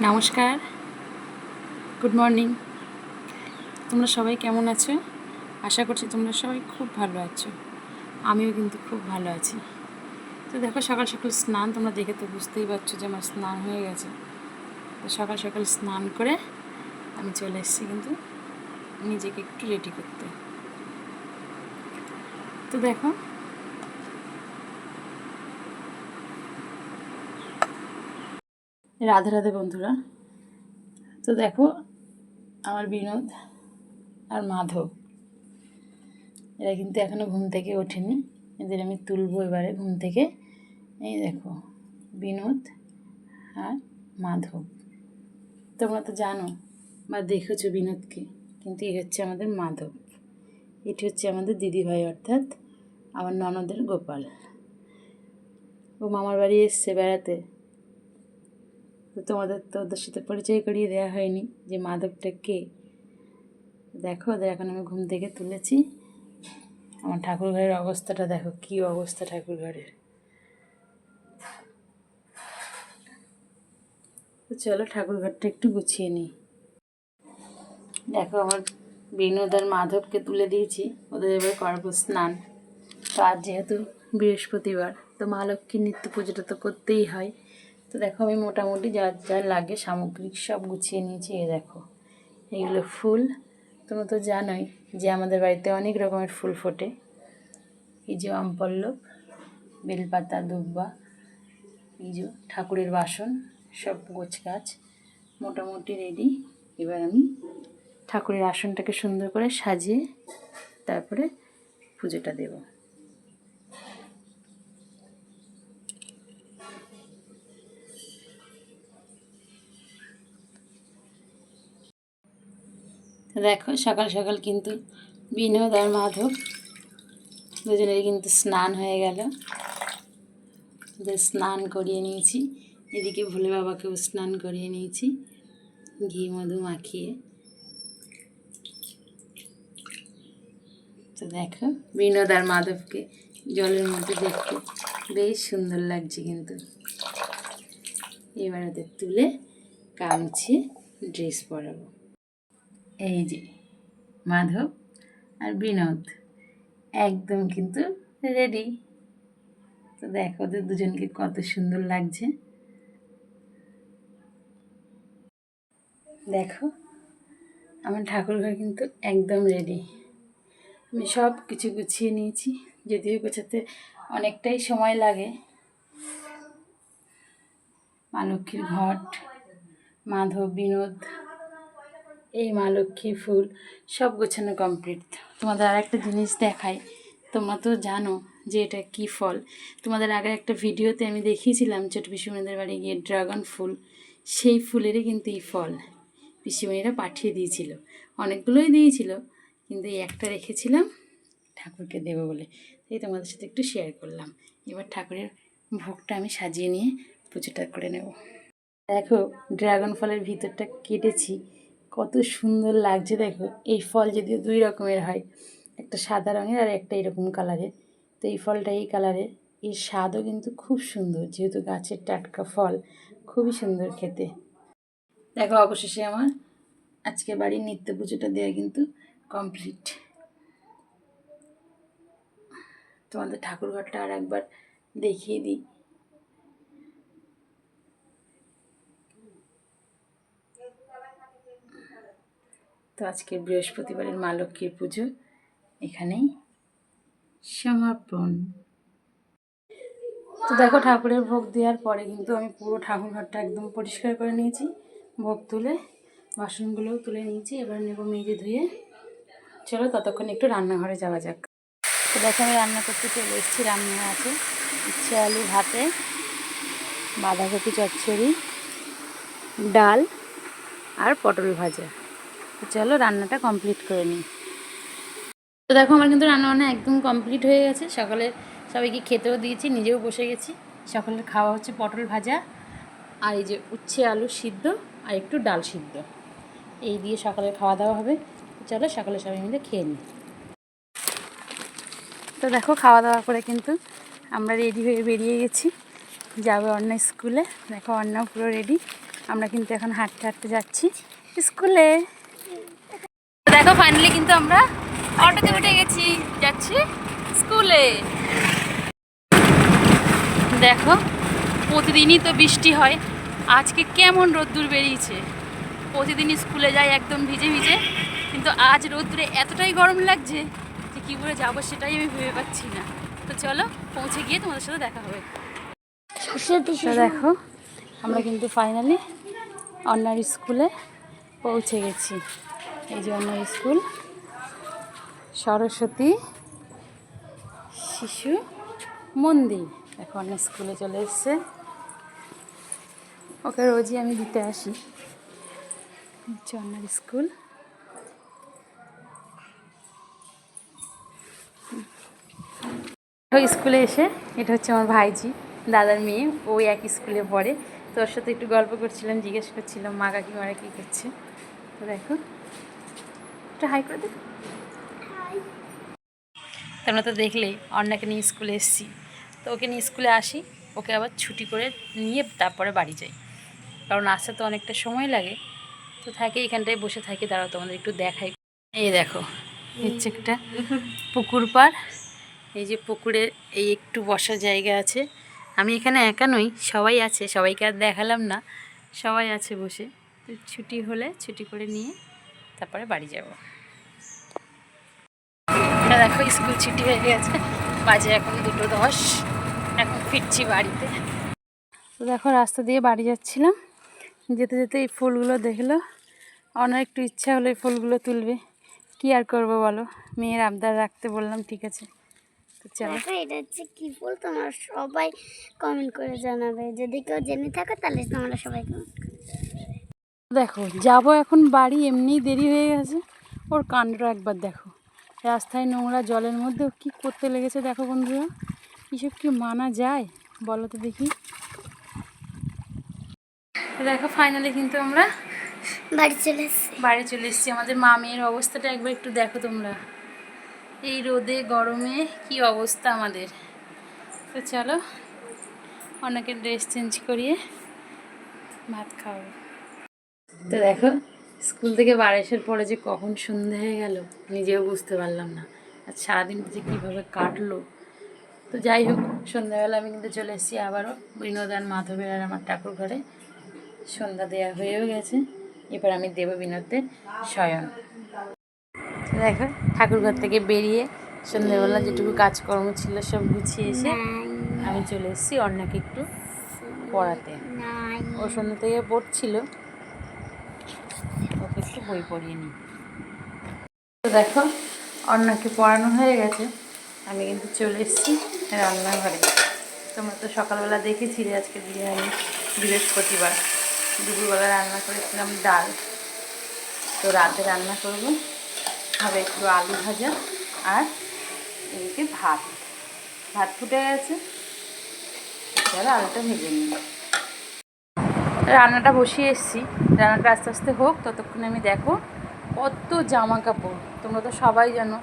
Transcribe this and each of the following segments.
নমস্কার, good morning. তোমরা সবাই কেমন আছো? আশা করছি তোমরা সবাই খুব ভালো আছো। আমিও কিন্তু খুব ভালো আছি। তো দেখো, সকাল সকাল স্নান, তোমরা দেখে তো বুঝতেই পারছো যে আমার স্নান হয়ে গেছে। তো সকাল সকাল স্নান করে আমি চলে এসেছি কিন্তু নিজেকে একটু রেডি করতে। তো দেখো, রাধে রাধে বন্ধুরা। তো দেখো, আমার বিনোদ আর মাধব এরা কিন্তু এখনও ঘুম থেকে ওঠেনি। এদের আমি তুলবো এবারে ঘুম থেকে। এই দেখো, বিনোদ আর মাধব। তোমরা তো জানো বা দেখেছো বিনোদকে, কিন্তু এই হচ্ছে আমাদের মাধব। এটি হচ্ছে আমাদের দিদিভাই, অর্থাৎ আমার ননদের গোপাল। ও মামার বাড়ি এসছে বেড়াতে। তো ওদের সাথে পরিচয় করিয়ে দেওয়া হয়নি যে মাধবটা কে। দেখো, ওদের এখন আমি ঘুম থেকে তুলেছি। আমার ঠাকুর ঘরের অবস্থাটা দেখো, কী অবস্থা ঠাকুর ঘরের। তো চলো ঠাকুর ঘরটা একটু গুছিয়ে নিই। দেখো, আমার বিনোদ আর মাধবকে তুলে দিয়েছি, ওদের এবার করবো স্নান। তো আজ যেহেতু বৃহস্পতিবার, তো মা লক্ষ্মীর নিত্য পুজোটা তো করতেই হয়। তো দেখো, আমি মোটামুটি যা যা লাগে সামগ্রিক সব গুছিয়ে নিয়েছি। এই দেখো, এইগুলো ফুল। তোমরা তো জানোই যে আমাদের বাড়িতে অনেক রকমের ফুল ফোটে। এই যে আমপল্লব, বেলপাতা, দুব্বা, এই যে ঠাকুরের বাসন, সব গোছগাছ মোটামুটি রেডি। এবার আমি ঠাকুরের আসনটাকে সুন্দর করে সাজিয়ে তারপরে পুজোটা দেব। দেখো, সকাল সকাল কিন্তু বিনোদ আর মাধব দুজনের কিন্তু স্নান হয়ে গেল। ওদের স্নান করিয়ে নিয়েছি। এদিকে ভোলে বাবাকেও স্নান করিয়ে নিয়েছি ঘি মধু মাখিয়ে। তো দেখো, বিনোদ আর মাধবকে জলের মধ্যে দেখতে বেশ সুন্দর লাগছে কিন্তু। এবার ওদের তুলে কামছে ড্রেস পরাবো। এই যে মাধব আর বিনোদ একদম কিন্তু রেডি। তো দেখো, ওদের দুজনকে কত সুন্দর লাগছে। দেখো, আমার ঠাকুরঘর কিন্তু একদম রেডি। আমি সব কিছু গুছিয়ে নিয়েছি, যদিও গোছাতে অনেকটাই সময় লাগে। মা লক্ষ্মীর ঘট, মাধব, বিনোদ, এই মা লক্ষ্মীর ফুল সব গোছানো কমপ্লিট। তোমাদের আর একটা জিনিস দেখাই। তোমরা তো জানো যে এটা কী ফল। তোমাদের আগে একটা ভিডিওতে আমি দেখিয়েছিলাম ছোটো পিসিমণিদের বাড়ি গিয়ে ড্রাগন ফুল, সেই ফুলেরই কিন্তু এই ফল পিসিমণিরা পাঠিয়ে দিয়েছিল। অনেকগুলোই দিয়েছিল, কিন্তু এই একটা রেখেছিলাম ঠাকুরকে দেবো বলে, তাই তোমাদের সাথে একটু শেয়ার করলাম। এবার ঠাকুরের ভোগটা আমি সাজিয়ে নিয়ে পুজোটা করে নেব। দেখো, ড্রাগন ফলের ভিতরটা কেটেছি, কত সুন্দর লাগছে। দেখো, এই ফল যদিও দুই রকমের হয়, একটা সাদা রঙের আর একটা এরকম কালারের। তো এই ফলটা এই কালারের, এর স্বাদও কিন্তু খুব সুন্দর, যেহেতু গাছের টাটকা ফল, খুবই সুন্দর খেতে। দেখো, অবশেষে আমার আজকে বাড়ির নিত্য পুজোটা দেওয়া কিন্তু কমপ্লিট। তোমাদের ঠাকুর ঘরটা আর একবার দেখিয়ে দিই। তো আজকে বৃহস্পতিবারের মা লক্ষ্মীর পুজো এখানেই সমাপন। তো দেখো, ঠাকুরের ভোগ দেওয়ার পরে কিন্তু আমি পুরো ঠাকুর ঘরটা একদম পরিষ্কার করে নিয়েছি। ভোগ তুলে বাসনগুলোও তুলে নিয়েছি। এবার নেব মেজে ধুয়ে। চলো ততক্ষণ একটু রান্নাঘরে যাওয়া যাক। তো দেখো, আমি রান্না করতে চলে এসেছি। রান্না আছে উচ্ছে আলু ভাতে, বাঁধাকপি চচ্চড়ি, ডাল আর পটল ভাজা। তো চলো রান্নাটা কমপ্লিট করে নিই। তো দেখো, আমার কিন্তু রান্নাবান্না একদম কমপ্লিট হয়ে গেছে। সকালে সবাইকে খেতেও দিয়েছি, নিজেও বসে গেছি। সকালের খাওয়া হচ্ছে পটল ভাজা আর এই যে উচ্ছে আলু সিদ্ধ আর একটু ডাল সিদ্ধ, এই দিয়ে সকালের খাওয়া দাওয়া হবে। চলো সকালে সবাই মিলে খেয়ে নিই। তো দেখো, খাওয়া দাওয়া করে কিন্তু আমরা রেডি হয়ে বেরিয়ে গেছি, যাবে অন্য স্কুলে। দেখো, অন্য পুরো রেডি। আমরা কিন্তু এখন হাঁটতে হাঁটতে যাচ্ছি স্কুলে। দেখো ফাইনালি কিন্তু আমরা অটোতে উঠে গেছি, যাচ্ছি স্কুলে। দেখো প্রতিদিনই তো বৃষ্টি হয়, আজকে কেমন রোদ্দুর বেরিয়েছে। প্রতিদিন স্কুলে যাই একদম ভিজে ভিজে, কিন্তু আজ রোদ্দুরে এতটাই গরম লাগছে যে কী করে যাবো সেটাই আমি ভেবে পাচ্ছি না। তো চলো পৌঁছে গিয়ে তোমাদের সাথে দেখা হবে। দেখো আমরা কিন্তু ফাইনালি অন্যার স্কুলে পৌঁছে গেছি। এই যে অন্যার স্কুল, সরস্বতী শিশু মন্দির। দেখো অন্য স্কুলে চলে এসছে, ওকে রোজই আমি দিতে আসি। হচ্ছে অন্যার স্কুল। স্কুলে এসে এটা হচ্ছে আমার ভাইজি, দাদার মেয়ে, ওই একই স্কুলে পড়ে। তো ওর সাথে একটু গল্প করছিলাম, জিজ্ঞেস করছিলাম মা কাকিমারা কী করছে। তো দেখো একটু হাই করে দেখ। তোমরা তো দেখলেই অন্যাকে নিয়ে স্কুলে এসেছি। তো ওকে নিয়ে স্কুলে আসি, ওকে আবার ছুটি করে নিয়ে তারপরে বাড়ি যাই, কারণ আসতে তো অনেকটা সময় লাগে। তো থাকে এখানটায় বসে থাকি। দাঁড়াও তোমাদের একটু দেখাই। এই দেখো হচ্ছে একটা পুকুর পাড়। এই যে পুকুরে এই একটু বসার জায়গা আছে। আমি এখানে একা নই, সবাই আছে, সবাইকে আর দেখালাম না, সবাই আছে বসে। তো ছুটি হলে ছুটি করে নিয়ে তারপরে বাড়ি যাব। দেখো স্কুল ছুটি হয়ে গেছে, বাজে এখন 2:10, এখন ফিরছি বাড়িতে। তো দেখো রাস্তা দিয়ে বাড়ি যাচ্ছিলাম, যেতে যেতে এই ফুলগুলো দেখলো, অনেক একটু ইচ্ছা হলো এই ফুলগুলো তুলবে। কি আর করবো বলো, মেয়ের আবদার রাখতে বললাম, ঠিক আছে। তো চলো। এটা হচ্ছে কি ফুল, তোমরা সবাই কমেন্ট করে জানাবে, যদি কেউ জেনে থাকো তাহলে তোমরা সবাই কমেন্ট করে। দেখো যাবো এখন বাড়ি, এমনিই দেরি হয়ে গেছে। ওর কাণ্ডটা একবার দেখো, রাস্তায় নোংরা জলের মধ্যে কি করতে লেগেছে দেখো বন্ধুরা। এসব কি মানা যায় বলো তো দেখি। দেখো ফাইনালি কিন্তু আমরা বাড়ি চলে এসেছি। আমাদের মা মেয়ের অবস্থাটা একবার একটু দেখো তোমরা, এই রোদে গরমে কি অবস্থা আমাদের। তো চলো অনেকে ড্রেস চেঞ্জ করিয়ে ভাত খাওয়াবো। তো দেখো স্কুল থেকে বাড়ি আসার পরে যে কখন সন্ধে হয়ে গেল নিজেও বুঝতে পারলাম না, আর সারাদিন যে কীভাবে কাটলো। তো যাই হোক, সন্ধ্যাবেলা আমি কিন্তু চলে এসেছি আবারও বিনোদ আর মাধবের আর আমার ঠাকুর ঘরে। সন্ধ্যা দেওয়া হয়েও গেছে, এবার আমি দেব বিনোদের শয়ন। দেখো ঠাকুরঘর থেকে বেরিয়ে সন্ধ্যাবেলা যেটুকু কাজকর্ম ছিল সব গুছিয়ে এসে আমি চলে এসেছি অন্যকে একটু পড়াতে। ও সন্ধ্যা থেকে পড়ছিল, ওকে একটু বই পড়িয়ে নিই। তো দেখো অন্যকে পড়ানো হয়ে গেছে, আমি কিন্তু চলে এসেছি রান্নাঘরে। তোমরা তো সকালবেলা দেখেছিলে আজকে বিরিয়ানি, বৃহস্পতিবার দুপুরবেলা রান্না করেছিলাম ডাল। তো রাতে রান্না করব হবে একটু আলু ভাজা, আর এদিকে ভাত ফুটে গেছে, তাহলে আলুটা ভেজে নিই। রান্নাটা বসিয়ে এসেছি, রান্নাটা আস্তে আস্তে হোক, ততক্ষণে আমি দেখো কত জামা কাপড়। তোমরা তো সবাই জানো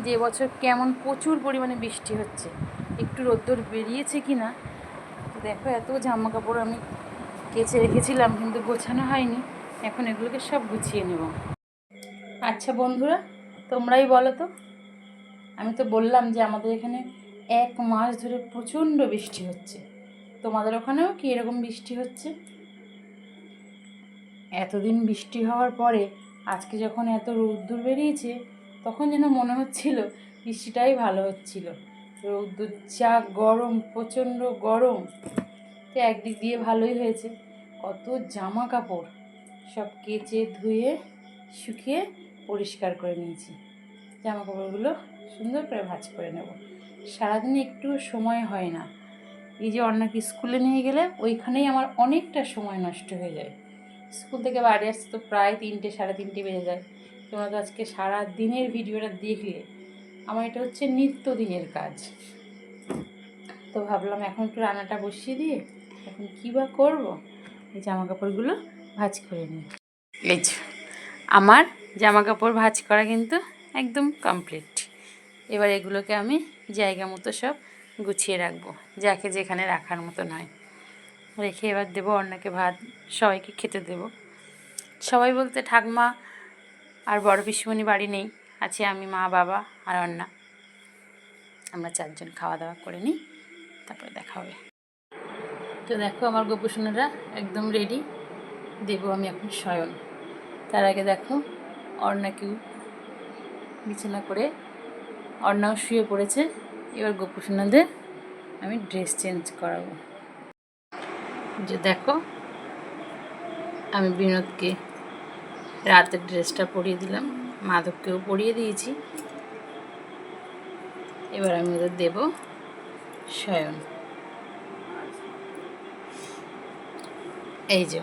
যে এবছর কেমন প্রচুর পরিমাণে বৃষ্টি হচ্ছে, একটু রোদ্দুর বেরিয়েছে কি না। দেখো এত জামা কাপড় আমি কেচে রেখেছিলাম কিন্তু গোছানো হয়নি, এখন এগুলোকে সব গুছিয়ে নেব। আচ্ছা বন্ধুরা তোমরাই বলো তো, আমি তো বললাম যে আমাদের এখানে 1 মাস ধরে প্রচণ্ড বৃষ্টি হচ্ছে, তোমাদের ওখানেও কি এরকম বৃষ্টি হচ্ছে? এতদিন বৃষ্টি হওয়ার পরে আজকে যখন এত রোদ্দুর বেরিয়েছে, তখন যেন মনে হচ্ছিল বৃষ্টিটাই ভালো হচ্ছিল। রোদ্দুর যা গরম, প্রচণ্ড গরম। তো একদিক দিয়ে ভালোই হয়েছে, কত জামা কাপড় সব কেচে ধুয়ে শুকিয়ে পরিষ্কার করে নিয়েছি। জামা কাপড়গুলো সুন্দর করে ভাঁজ করে নেব। সারাদিনে একটু সময় হয় না, এই যে অন্যকে স্কুলে নিয়ে গেলে ওইখানেই আমার অনেকটা সময় নষ্ট হয়ে যায়। স্কুল থেকে বাড়ি আসতে তো প্রায় 3টে 3:30 বেজে যায়। তোমরা তো আজকে সারা দিনের ভিডিওটা দেখলে, আমার এটা হচ্ছে নিত্যদিনের কাজ। তো ভাবলাম এখন একটু রান্নাটা বসিয়ে দিয়ে এখন কী বা করবো, এই জামা কাপড়গুলো ভাঁজ করে নিই। এই যে আমার জামা কাপড় ভাঁজ করা কিন্তু একদম কমপ্লিট। এবার এগুলোকে আমি জায়গা মতো সব গুছিয়ে রাখবো, যাকে যেখানে রাখার মতো নয়। রেখে এবার দেবো অন্যকে ভাত, সবাইকে খেতে দেবো। সবাই বলতে ঠাকমা আর বড় পিসিমণি বাড়ি নেই, আছে আমি, মা, বাবা আর অন্না। আমরা 4 জন খাওয়া দাওয়া করে নিই, তারপরে দেখা হবে। তো দেখো আমার গোপুসোনারা একদম রেডি, দেবো আমি এখন শয়ন। তার আগে দেখো অর্ণাকেও বিছানা করে, অর্ণাও শুয়ে পড়েছে। এবার গোপুসোনাদের আমি ড্রেস চেঞ্জ করাবো। যে দেখো আমি বিনোদকে রাতের ড্রেসটা পরিয়ে দিলাম, মাধবকেও পরিয়ে দিয়েছি। এবার আমি ওদের দেব শয়ন। এই যে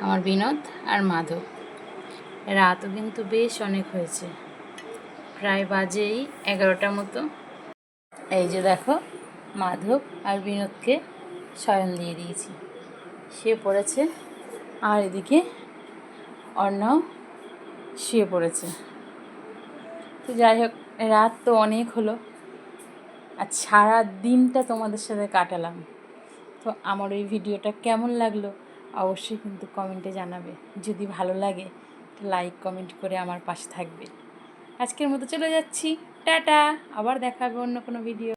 আমার বিনোদ আর মাধব। রাতও কিন্তু বেশ অনেক হয়েছে, প্রায় বাজেই 11টার মতো। এই যে দেখো মাধব আর বিনোদকে শয়ন দিয়ে দিয়েছি, শুয়ে পড়েছে। আর এদিকে অর্ণাও শুয়ে পড়েছে। তো যাই হোক, রাত তো অনেক হলো, আর সারা দিনটা তোমাদের সাথে কাটালাম। তো আমার ওই ভিডিওটা কেমন লাগলো অবশ্যই কিন্তু কমেন্টে জানাবে। যদি ভালো লাগে লাইক কমেন্ট করে আমার পাশে থাকবে। আজকের মতো চলে যাচ্ছি, টাটা। আবার দেখা হবে অন্য কোনো ভিডিও।